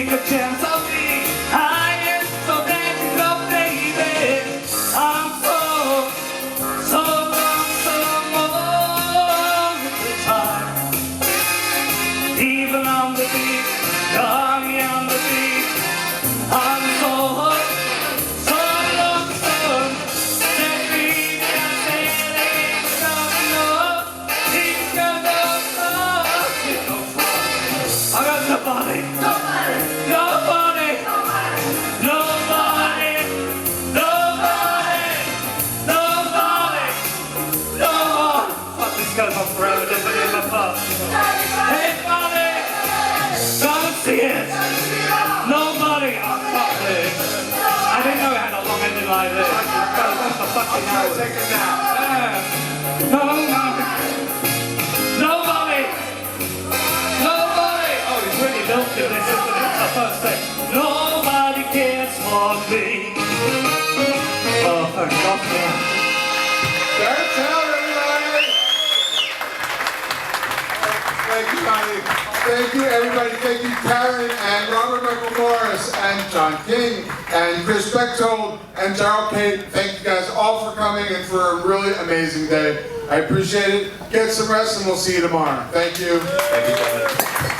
take a chance on me. I am so glad you go, baby. I'm so lonesome all the time. Even on the beach, doggy on the beach, I'm so lonesome. That beach, I said, ain't something enough. He's gonna go I got nobody. Nobody. No more. Fuck, this goes on forever, doesn't it, my fuck? Hey, buddy. Don't see it. Nobody. Oh, fuck this. I didn't know it had a long ending like this. It goes on for fucking hours. Take a nap. Yeah. Nobody. Oh, he's really milking this, isn't it? The first thing. Nobody cares for me. Oh, thank God for that. That's out, everybody. Thank you, Connie. Thank you, everybody. Thank you, Karen and Robert Michael Morris and John King and Chris Bechtold and Daryl Kate. Thank you guys all for coming and for a really amazing day. I appreciate it. Get some rest and we'll see you tomorrow. Thank you. Thank you, John.